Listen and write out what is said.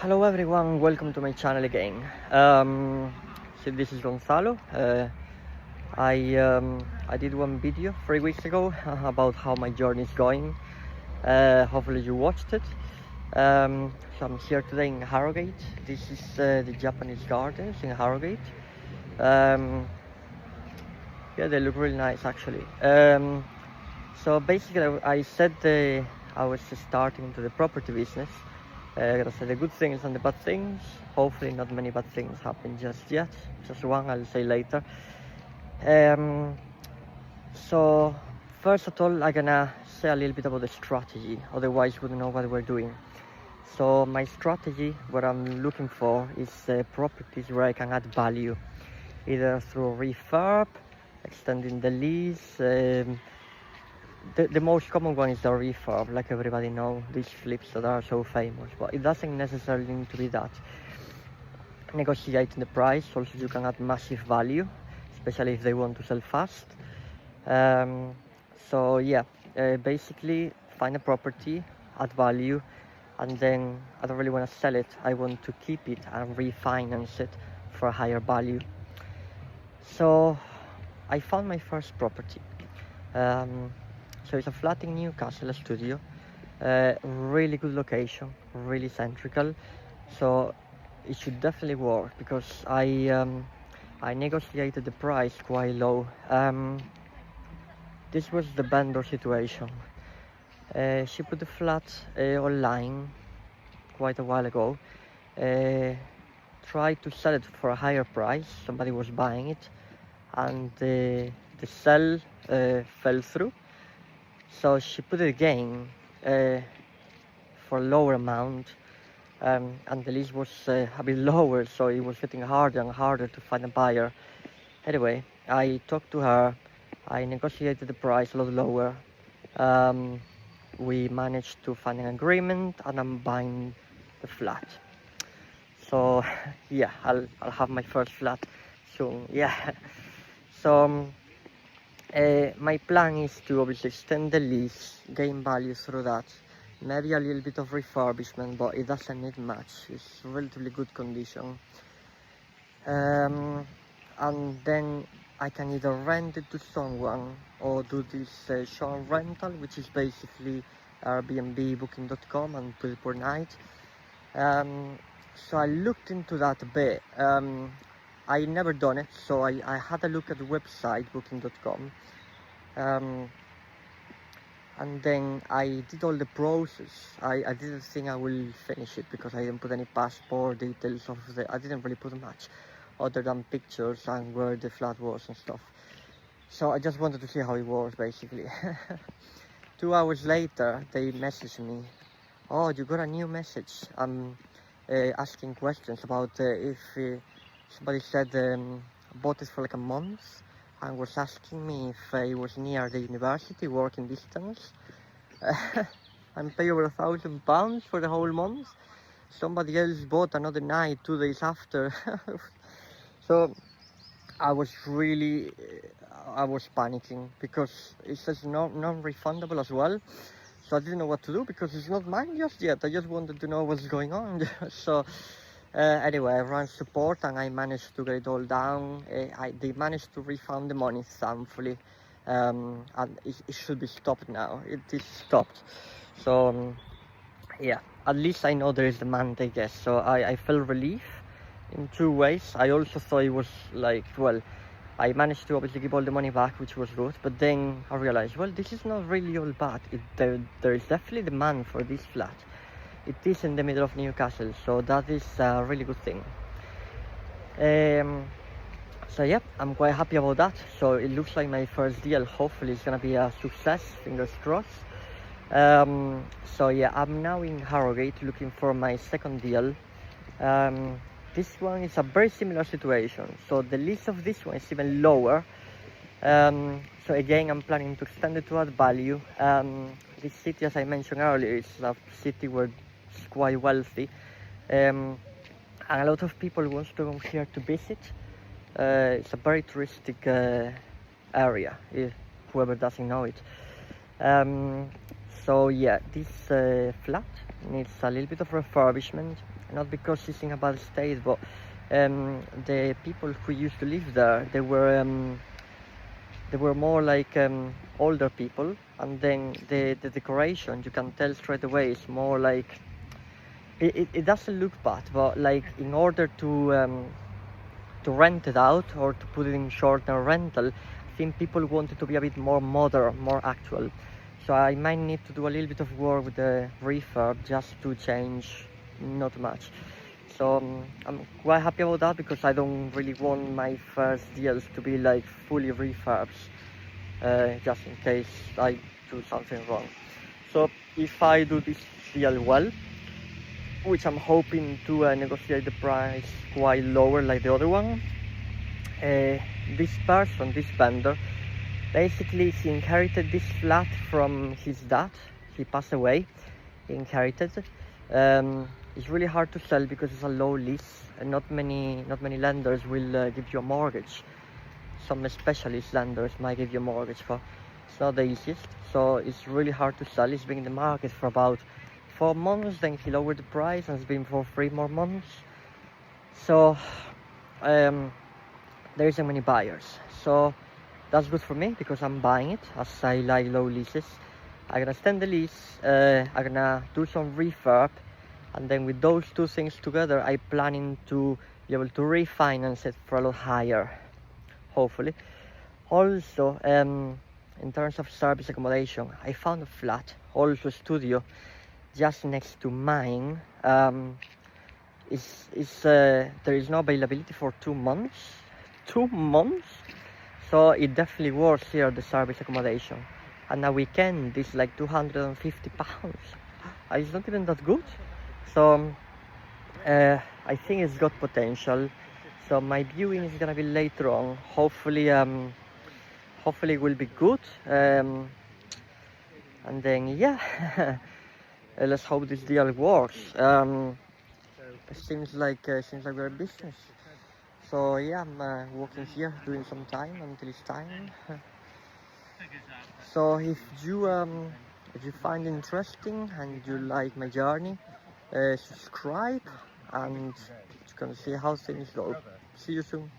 Hello everyone, welcome to my channel again. So this is Gonzalo. I did one video 3 weeks ago about how my journey is going. Hopefully you watched it. So I'm here today in Harrogate. This is the Japanese gardens in Harrogate. Yeah, they look really nice actually. So basically I said I was starting into the property business. Gonna say the good things and the bad things. Hopefully not many bad things happen just yet. Just one I'll say later. So first of all, I'm gonna say a little bit about the strategy, otherwise you wouldn't know what we're doing. So my strategy, what I'm looking for is properties where I can add value, either through refurb, extending the lease. The most common one is the refurb, like everybody knows, these flips that are so famous, but it doesn't necessarily need to be that. Negotiating the price, also you can add massive value, especially if they want to sell fast. So yeah, basically find a property, add value, and then I don't really want to sell it, I want to keep it and refinance it for a higher value. So I found my first property. So it's a flat in Newcastle, a studio, really good location, really centrical, so it should definitely work because I negotiated the price quite low. This was the vendor situation. She put the flat online quite a while ago, tried to sell it for a higher price, somebody was buying it, and the sell fell through. So she put it again for a lower amount, and the lease was a bit lower, so it was getting harder and harder to find a buyer. Anyway, I talked to her, I negotiated the price a lot lower. We managed to find an agreement and I'm buying the flat. So yeah, I'll have my first flat soon. Yeah. So my plan is to obviously extend the lease, gain value through that, maybe a little bit of refurbishment, but it doesn't need much, it's relatively good condition. And then I can either rent it to someone or do this short rental, which is basically Airbnb, booking.com, and put it per night. So I looked into that a bit. I never done it, so I had a look at the website booking.com, and then I did all the process. I didn't think I will finish it because I didn't put any passport details of I didn't really put much other than pictures and where the flat was and stuff. So I just wanted to see how it was basically. 2 hours later they messaged me, oh, you got a new message. Asking questions about if somebody said bought it for like a month and was asking me if it was near the university, working distance, and pay over £1,000 for the whole month. Somebody else bought another night 2 days after. So I was panicking because it says non-refundable as well. So I didn't know what to do because it's not mine just yet. I just wanted to know what's going on. So anyway, I ran support and I managed to get it all down. They managed to refund the money, thankfully, and it should be stopped now. It is stopped. So yeah, at least I know there is demand, I guess. So I felt relief in 2 ways. I also thought it was like, well, I managed to obviously give all the money back, which was good, but then I realized, well, this is not really all bad. There is definitely demand for this flat. It is in the middle of Newcastle, so that is a really good thing. So yeah, I'm quite happy about that. So it looks like my first deal, hopefully it's gonna be a success, fingers crossed. So yeah, I'm now in Harrogate looking for my second deal. This one is a very similar situation, so the lease of this one is even lower. So again, I'm planning to extend it to add value. This city, as I mentioned earlier, is a city where it's quite wealthy, and a lot of people want to come here to visit. It's a very touristic area, if whoever doesn't know it. So yeah, this flat needs a little bit of refurbishment, not because it's in a bad state, but the people who used to live there, they were more like older people, and then the decoration, you can tell straight away, is more like it doesn't look bad, but like in order to rent it out or to put it in short-term rental, I think people wanted to be a bit more modern, more actual. So I might need to do a little bit of work with the refurb just to change, not much. So I'm quite happy about that, because I don't really want my first deals to be like fully refurbs, just in case I do something wrong. So if I do this deal well, which I'm hoping to negotiate the price quite lower like the other one, this person, this vendor, basically he inherited this flat from his dad. He passed away, he inherited. It's really hard to sell because it's a low lease, and not many lenders will give you a mortgage. Some specialist lenders might give you a mortgage, but it's not the easiest. So it's really hard to sell. It's been in the market for about 4 months, then he lowered the price, and it's been for 3 more months. So there isn't many buyers. So that's good for me, because I'm buying it, as I like low leases. I'm gonna extend the lease, I'm gonna do some refurb, and then with those two things together, I'm planning to be able to refinance it for a lot higher, hopefully. Also, in terms of service accommodation, I found a flat, also a studio, just next to mine. There is no availability for 2 months. 2 months? So it definitely works here, the service accommodation. And a weekend is like £250. It's not even that good. So I think it's got potential. So my viewing is gonna be later on. Hopefully it will be good. And then yeah, let's hope this deal works. It seems like we're in business. So yeah, I'm working here, doing some time until it's time. So if you find it interesting and you like my journey, subscribe, and you can see how things go. See you soon.